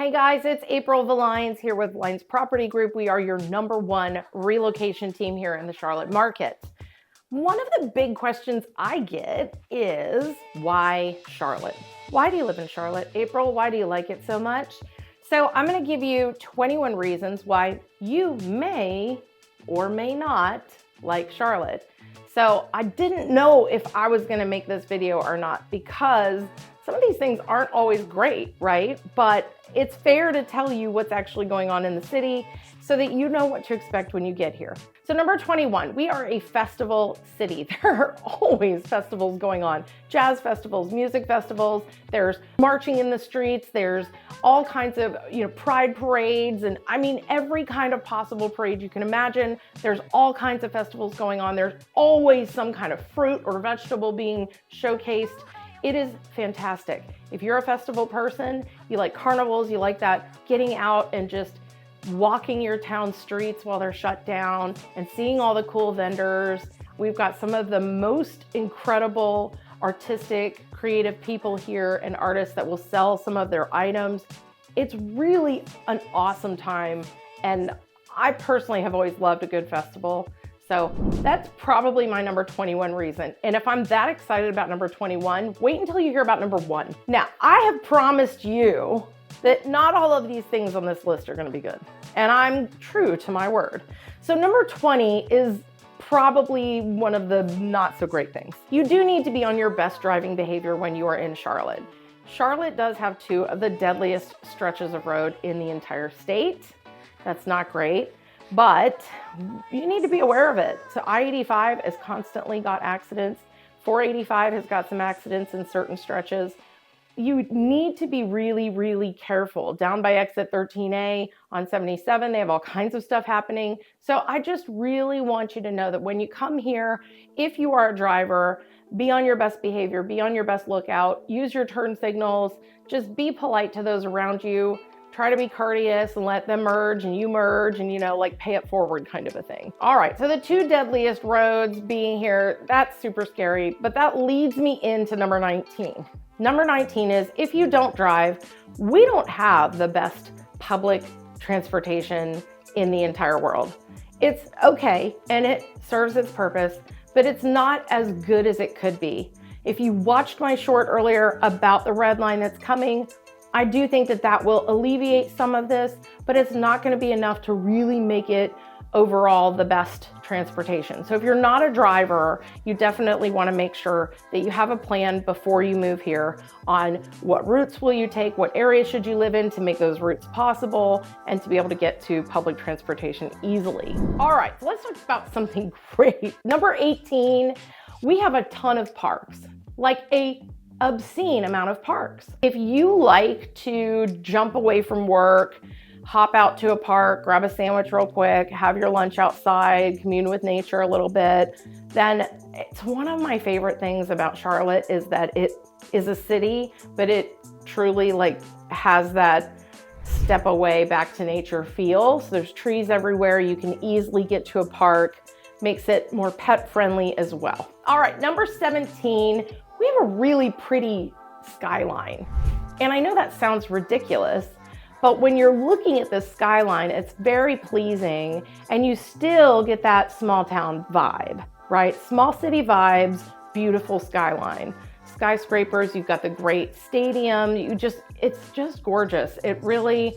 Hey guys, it's April Villines here with Villines Property Group. We are your #1 relocation team here in the Charlotte market. One of the big questions I get is, why Charlotte? Why do you live in Charlotte? April, why do you like it so much? So I'm going to give you 21 reasons why you may or may not like Charlotte. So I didn't know if I was going to make this video or not, because some of these things aren't always great, right? But it's fair to tell you what's actually going on in the city so that you know what to expect when you get here. So number 21, we are a festival city. There are always festivals going on. Jazz festivals, music festivals, there's marching in the streets, there's all kinds of, pride parades, and I mean, every kind of possible parade you can imagine. There's all kinds of festivals going on. There's always some kind of fruit or vegetable being showcased. It is fantastic. If you're a festival person, you like carnivals, you like that, getting out and just walking your town streets while they're shut down and seeing all the cool vendors. We've got some of the most incredible artistic, creative people here and artists that will sell some of their items. It's really an awesome time, and I personally have always loved a good festival. So that's probably my number 21 reason. And if I'm that excited about number 21, wait until you hear about number 1. Now, I have promised you that not all of these things on this list are going to be good. And I'm true to my word. So number 20 is probably one of the not so great things. You do need to be on your best driving behavior when you are in Charlotte. Charlotte does have 2 of the deadliest stretches of road in the entire state. That's not great, but you need to be aware of it. So I-85 has constantly got accidents. 485 has got some accidents in certain stretches. You need to be really, really careful. Down by exit 13A on 77, they have all kinds of stuff happening. So I just really want you to know that when you come here, if you are a driver, be on your best behavior, be on your best lookout, use your turn signals, just be polite to those around you. Try to be courteous and let them merge and you merge and, like pay it forward kind of a thing. All right, so the 2 deadliest roads being here, that's super scary, but that leads me into number 19. Number 19 is, if you don't drive, we don't have the best public transportation in the entire world. It's okay, and it serves its purpose, but it's not as good as it could be. If you watched my short earlier about the red line that's coming, I do think that that will alleviate some of this, but it's not going to be enough to really make it overall the best transportation. So if you're not a driver, you definitely want to make sure that you have a plan before you move here on what routes will you take, what areas should you live in to make those routes possible, and to be able to get to public transportation easily. All right, so let's talk about something great. Number 18, we have a ton of parks, like a obscene amount of parks. If you like to jump away from work, hop out to a park, grab a sandwich real quick, have your lunch outside, commune with nature a little bit, then it's one of my favorite things about Charlotte is that it is a city, but it truly has that step away back to nature feel. So there's trees everywhere. You can easily get to a park, makes it more pet friendly as well. All right, number 17, we have a really pretty skyline. And I know that sounds ridiculous, but when you're looking at this skyline, it's very pleasing, and you still get that small town vibe, right? Small city vibes, beautiful skyline. Skyscrapers, you've got the great stadium, it's just gorgeous. It really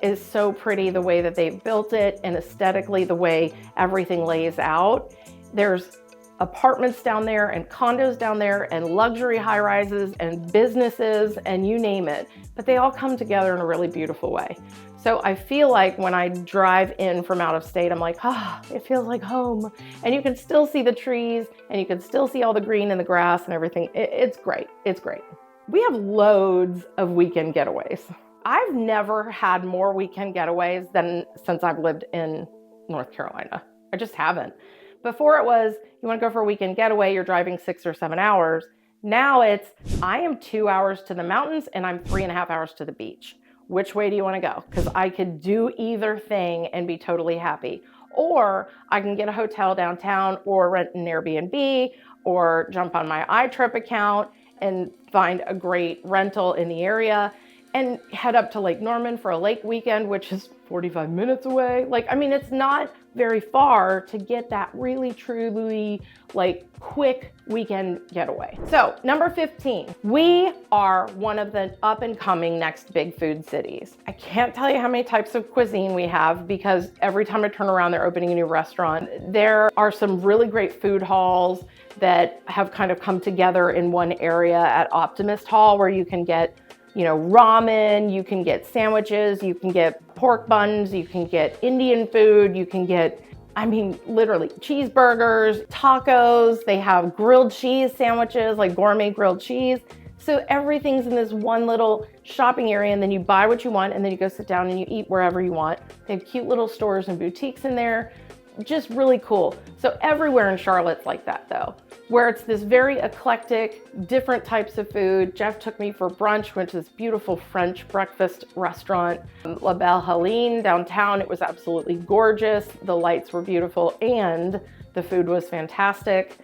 is so pretty the way that they've built it, and aesthetically the way everything lays out. There's apartments down there and condos down there and luxury high rises and businesses and you name it, but they all come together in a really beautiful way. So I feel like when I drive in from out of state, I'm like, it feels like home. And you can still see the trees and you can still see all the green and the grass and everything. It's great. It's great. We have loads of weekend getaways. I've never had more weekend getaways than since I've lived in North Carolina. I just haven't. Before it was, you want to go for a weekend getaway, you're driving 6 or 7 hours. Now it's, I am 2 hours to the mountains and I'm 3.5 hours to the beach. Which way do you want to go? Because I could do either thing and be totally happy. Or I can get a hotel downtown or rent an Airbnb or jump on my iTrip account and find a great rental in the area. and head up to Lake Norman for a lake weekend, which is 45 minutes away. Like, I mean, it's not very far to get that really truly like quick weekend getaway. So number 15, we are one of the up and coming next big food cities. I can't tell you how many types of cuisine we have because every time I turn around, they're opening a new restaurant. There are some really great food halls that have kind of come together in one area at Optimist Hall, where you can get, you know, ramen, you can get sandwiches, you can get pork buns, you can get Indian food, you can get, I mean, literally cheeseburgers, tacos. They have grilled cheese sandwiches, like gourmet grilled cheese. So everything's in this one little shopping area, and then you buy what you want, and then you go sit down and you eat wherever you want. They have cute little stores and boutiques in there. Just really cool. So everywhere in Charlotte's like that though, where it's this very eclectic, different types of food. Jeff took me for brunch, went to this beautiful French breakfast restaurant, La Belle Helene downtown. It was absolutely gorgeous. The lights were beautiful and the food was fantastic.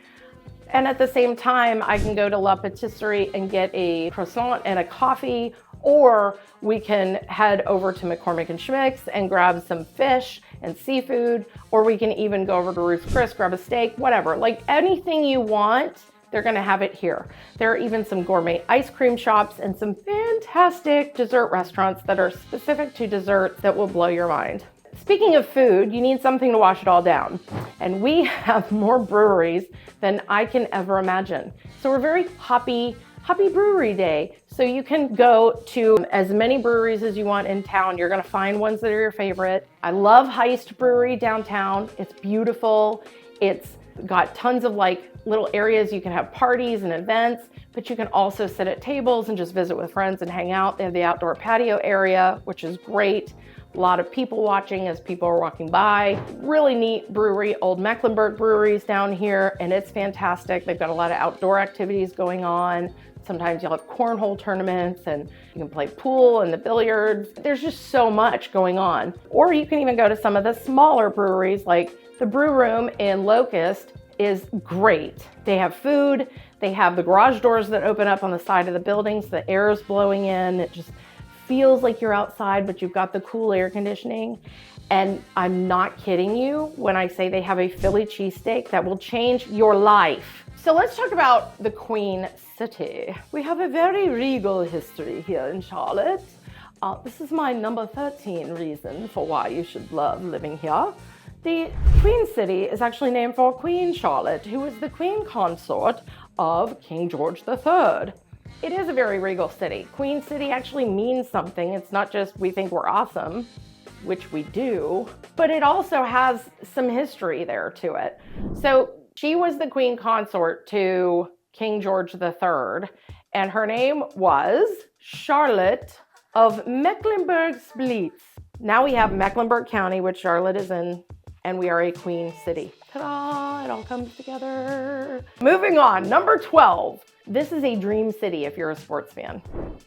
And at the same time, I can go to La Patisserie and get a croissant and a coffee, or we can head over to McCormick and Schmick's and grab some fish and seafood, or we can even go over to Ruth's Chris, grab a steak, whatever. Like anything you want, they're gonna have it here. There are even some gourmet ice cream shops and some fantastic dessert restaurants that are specific to desserts that will blow your mind. Speaking of food, you need something to wash it all down. And we have more breweries than I can ever imagine. So we're very happy brewery day. So you can go to as many breweries as you want in town. You're gonna find ones that are your favorite. I love Heist Brewery downtown. It's beautiful. It's got tons of like little areas you can have parties and events, but you can also sit at tables and just visit with friends and hang out. They have the outdoor patio area, which is great. A lot of people watching as people are walking by. Really neat brewery, Old Mecklenburg Breweries down here, and it's fantastic. They've got a lot of outdoor activities going on. Sometimes you'll have cornhole tournaments and you can play pool and the billiards. There's just so much going on. Or you can even go to some of the smaller breweries, like the Brew Room in Locust is great. They have food, they have the garage doors that open up on the side of the buildings, the air is blowing in, it just feels like you're outside, but you've got the cool air conditioning. And I'm not kidding you when I say they have a Philly cheesesteak that will change your life. So let's talk about the Queen City. We have a very regal history here in Charlotte. This is my number 13 reason for why you should love living here. The Queen City is actually named for Queen Charlotte, who was the Queen Consort of King George III. It is a very regal city. Queen City actually means something. It's not just we think we're awesome, which we do, but it also has some history there to it. So she was the Queen Consort to King George III, and her name was Charlotte of Mecklenburg-Schweitz. Now we have Mecklenburg County, which Charlotte is in, and we are a Queen City. Ta-da, it all comes together. Moving on, number 12. This is a dream city if you're a sports fan.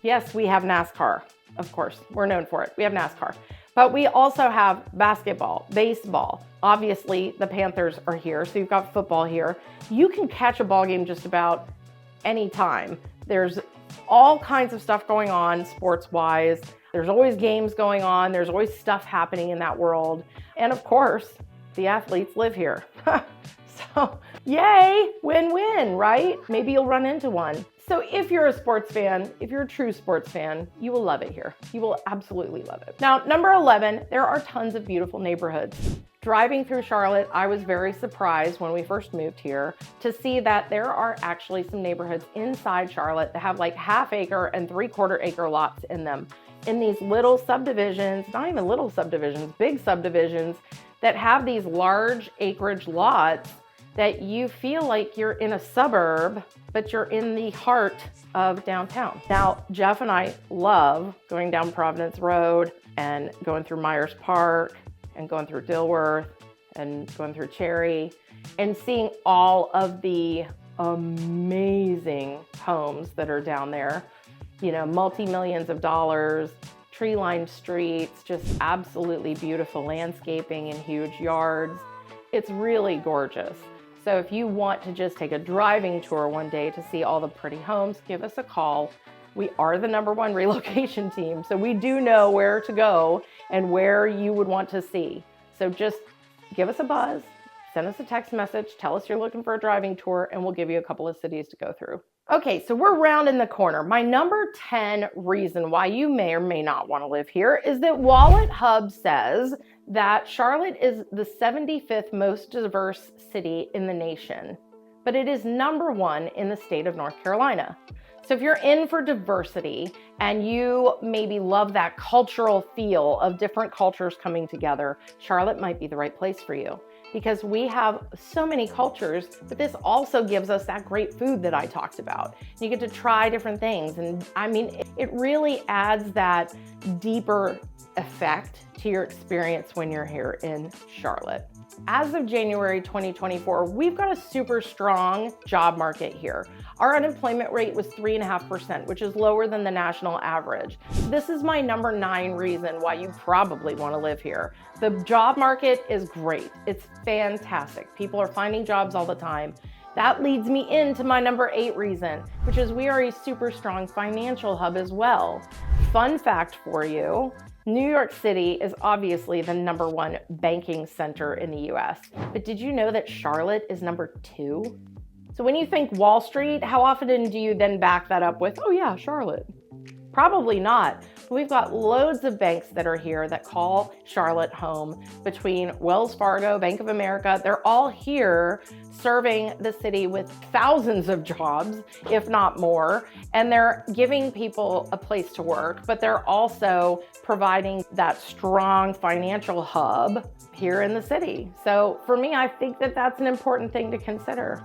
Yes, we have NASCAR, of course, we're known for it. We have NASCAR, but we also have basketball, baseball. Obviously, the Panthers are here, so you've got football here. You can catch a ball game just about any time. There's all kinds of stuff going on sports-wise. There's always games going on. There's always stuff happening in that world. And of course, the athletes live here. So yay, win-win, right? Maybe you'll run into one. So if you're a sports fan, if you're a true sports fan, you will love it here. You will absolutely love it. Now, number 11, there are tons of beautiful neighborhoods. Driving through Charlotte, I was very surprised when we first moved here to see that there are actually some neighborhoods inside Charlotte that have like half-acre and three-quarter-acre lots in them. In these little subdivisions, not even little subdivisions, big subdivisions that have these large acreage lots that you feel like you're in a suburb, but you're in the heart of downtown. Now, Jeff and I love going down Providence Road and going through Myers Park and going through Dilworth and going through Cherry and seeing all of the amazing homes that are down there. You know, multi-millions of dollars, tree-lined streets, just absolutely beautiful landscaping and huge yards. It's really gorgeous. So if you want to just take a driving tour one day to see all the pretty homes, give us a call. we are the #1 relocation team. So we do know where to go and where you would want to see. So just give us a buzz, send us a text message, tell us you're looking for a driving tour, and we'll give you a couple of cities to go through. Okay, so we're rounding the corner. My number 10 reason why you may or may not want to live here is that Wallet Hub says that Charlotte is the 75th most diverse city in the nation, but it is #1 in the state of North Carolina. So if you're in for diversity and you maybe love that cultural feel of different cultures coming together, Charlotte might be the right place for you, because we have so many cultures, but this also gives us that great food that I talked about. You get to try different things. And I mean, it really adds that deeper effect to your experience when you're here in Charlotte. As of January 2024, we've got a super strong job market here. Our unemployment rate was 3.5%, which is lower than the national average. This is my number 9 reason why you probably want to live here. The job market is great. It's fantastic. People are finding jobs all the time. That leads me into my number 8 reason, which is we are a super strong financial hub as well. Fun fact for you, New York City is obviously the #1 banking center in the US, but did you know that Charlotte is number 2? So when you think Wall Street, how often do you then back that up with, oh yeah, Charlotte? Probably not. We've got loads of banks that are here that call Charlotte home, between Wells Fargo, Bank of America. They're all here serving the city with thousands of jobs, if not more. And they're giving people a place to work, but they're also providing that strong financial hub here in the city. So for me, I think that that's an important thing to consider.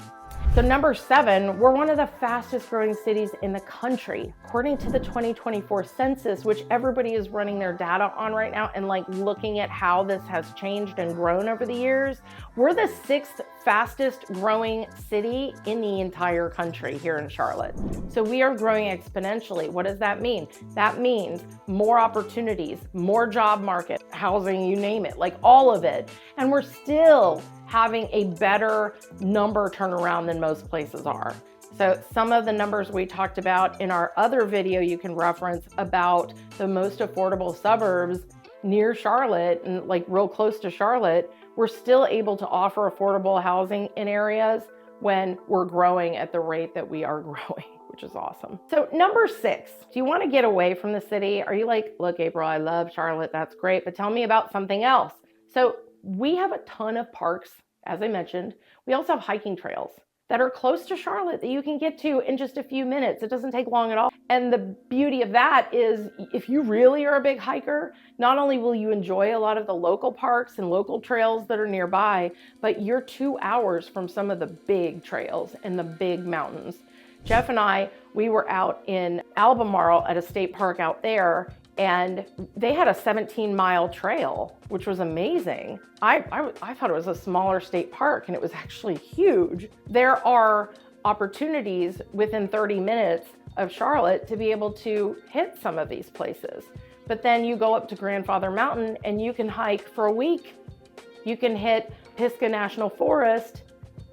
So number 7, we're one of the fastest growing cities in the country. According to the 2024 census, which everybody is running their data on right now and like looking at how this has changed and grown over the years, we're the 6th fastest growing city in the entire country here in Charlotte. So we are growing exponentially. What does that mean? That means more opportunities, more job market, housing, you name it, like all of it. And we're still having a better number turnaround than most places are. So some of the numbers we talked about in our other video you can reference about the most affordable suburbs near Charlotte and like real close to Charlotte, we're still able to offer affordable housing in areas when we're growing at the rate that we are growing, which is awesome. So number 6, do you want to get away from the city? Are you like, look, April, I love Charlotte, that's great, but tell me about something else. So we have a ton of parks, as I mentioned. We also have hiking trails that are close to Charlotte that you can get to in just a few minutes. It doesn't take long at all. And the beauty of that is if you really are a big hiker, not only will you enjoy a lot of the local parks and local trails that are nearby, but you're 2 hours from some of the big trails and the big mountains. Jeff and I, we were out in Albemarle at a state park out there, and they had a 17-mile trail, which was amazing. I thought it was a smaller state park, and it was actually huge. There are opportunities within 30 minutes of Charlotte to be able to hit some of these places. But then you go up to Grandfather Mountain, and you can hike for a week. You can hit Pisgah National Forest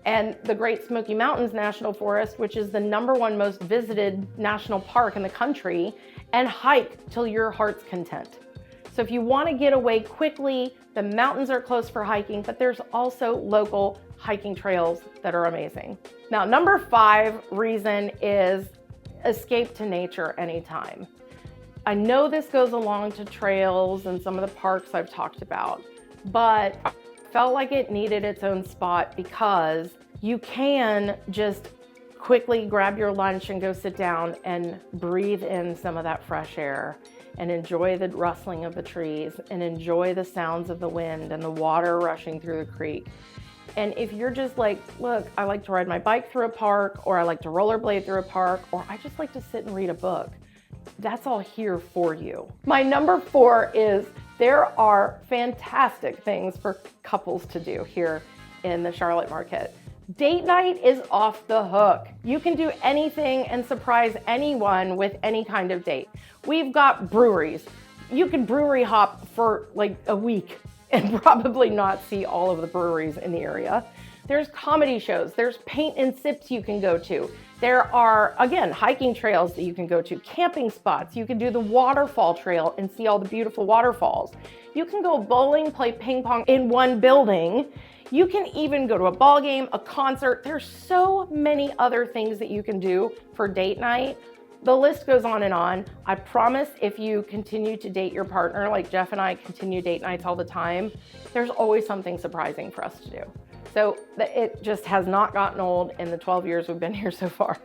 and the Great Smoky Mountains National Forest, which is the #1 most visited national park in the country, and hike till your heart's content. So if you want to get away quickly, the mountains are close for hiking, but there's also local hiking trails that are amazing. Now, number 5 reason is escape to nature anytime. I know this goes along to trails and some of the parks I've talked about, but I felt like it needed its own spot because you can just quickly grab your lunch and go sit down and breathe in some of that fresh air and enjoy the rustling of the trees and enjoy the sounds of the wind and the water rushing through the creek. And if you're just like, look, I like to ride my bike through a park, or I like to rollerblade through a park, or I just like to sit and read a book, that's all here for you. My number 4 is there are fantastic things for couples to do here in the Charlotte market. Date night is off the hook. You can do anything and surprise anyone with any kind of date. We've got breweries. You can brewery hop for like a week and probably not see all of the breweries in the area. There's comedy shows. There's paint and sips you can go to. There are, again, hiking trails that you can go to, camping spots. You can do the waterfall trail and see all the beautiful waterfalls. You can go bowling, play ping pong in one building. You can even go to a ball game, a concert. There's so many other things that you can do for date night. The list goes on and on. I promise if you continue to date your partner, like Jeff and I continue date nights all the time, there's always something surprising for us to do. So it just has not gotten old in the 12 years we've been here so far.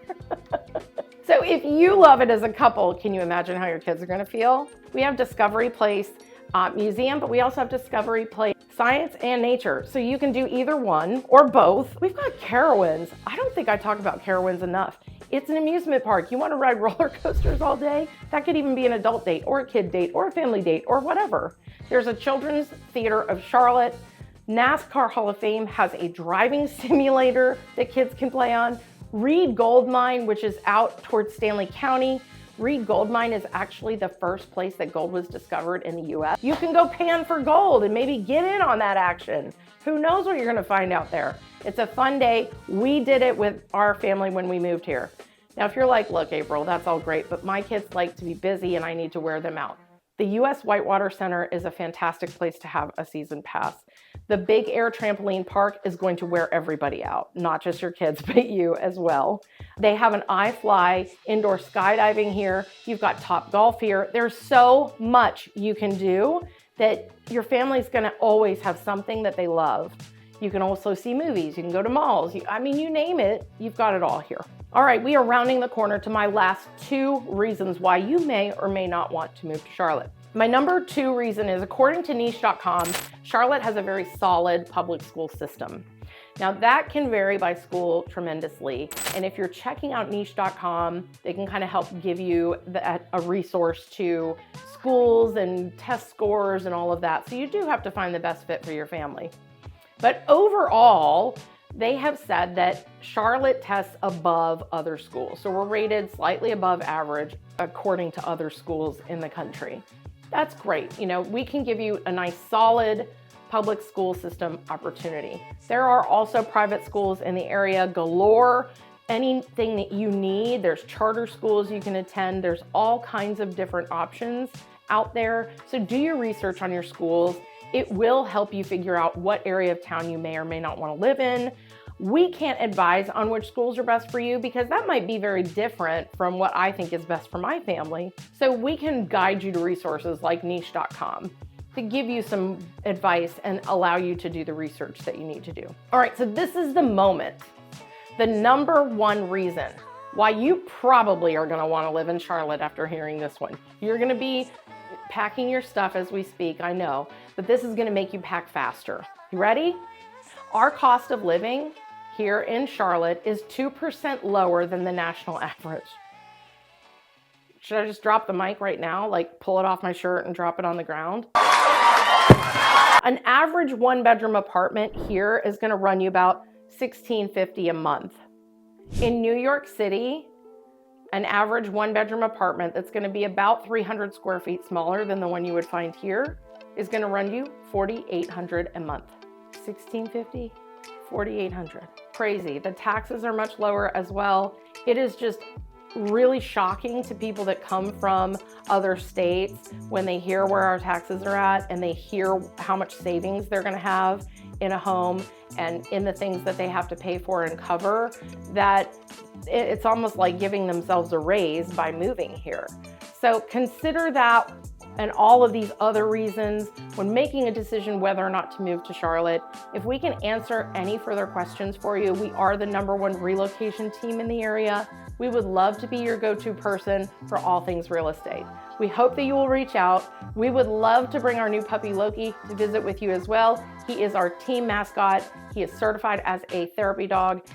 So if you love it as a couple, can you imagine how your kids are gonna feel? We have Discovery Place Museum, but we also have Discovery Place Science and Nature. So you can do either one or both. We've got Carowinds. I don't think I talk about Carowinds enough. It's an amusement park. You wanna ride roller coasters all day? That could even be an adult date or a kid date or a family date or whatever. There's a Children's Theater of Charlotte. NASCAR Hall of Fame has a driving simulator that kids can play on. Reed Gold Mine, which is out towards Stanley County. Reed Gold Mine is actually the first place that gold was discovered in the US. You can go pan for gold and maybe get in on that action. Who knows what you're gonna find out there? It's a fun day. We did it with our family when we moved here. Now, if you're like, look, April, that's all great, but my kids like to be busy and I need to wear them out. The US Whitewater Center is a fantastic place to have a season pass. The Big Air Trampoline Park is going to wear everybody out, not just your kids, but you as well. They have an iFly indoor skydiving here. You've got Top Golf here. There's so much you can do that your family's gonna always have something that they love. You can also see movies, you can go to malls. I mean, you name it, you've got it all here. All right, we are rounding the corner to my last 2 reasons why you may or may not want to move to Charlotte. My number 2 reason is, according to niche.com, Charlotte has a very solid public school system. Now that can vary by school tremendously. And if you're checking out niche.com, they can kind of help give you a resource to schools and test scores and all of that. So you do have to find the best fit for your family. But overall, they have said that Charlotte tests above other schools. So we're rated slightly above average according to other schools in the country. That's great. You know, we can give you a nice solid public school system opportunity. There are also private schools in the area galore. Anything that you need, there's charter schools you can attend. There's all kinds of different options out there. So do your research on your schools. It will help you figure out what area of town you may or may not want to live in. We can't advise on which schools are best for you because that might be very different from what I think is best for my family. So we can guide you to resources like niche.com to give you some advice and allow you to do the research that you need to do. All right, so this is the moment. The number 1 reason why you probably are gonna wanna live in Charlotte after hearing this one. You're gonna be packing your stuff as we speak, I know, but this is gonna make you pack faster. You ready? Our cost of living here in Charlotte is 2% lower than the national average. Should I just drop the mic right now? Like pull it off my shirt and drop it on the ground? An average 1-bedroom apartment here is gonna run you about $1,650 a month. In New York City, an average 1-bedroom apartment that's gonna be about 300 square feet smaller than the one you would find here is gonna run you $4,800 a month. $1,650, $4,800. Crazy. The taxes are much lower as well. It is just really shocking to people that come from other states when they hear where our taxes are at and they hear how much savings they're going to have in a home and in the things that they have to pay for and cover, that it's almost like giving themselves a raise by moving here. So consider that and all of these other reasons when making a decision whether or not to move to Charlotte. If we can answer any further questions for you, we are the #1 relocation team in the area. We would love to be your go-to person for all things real estate. We hope that you will reach out. We would love to bring our new puppy Loki to visit with you as well. He is our team mascot. He is certified as a therapy dog,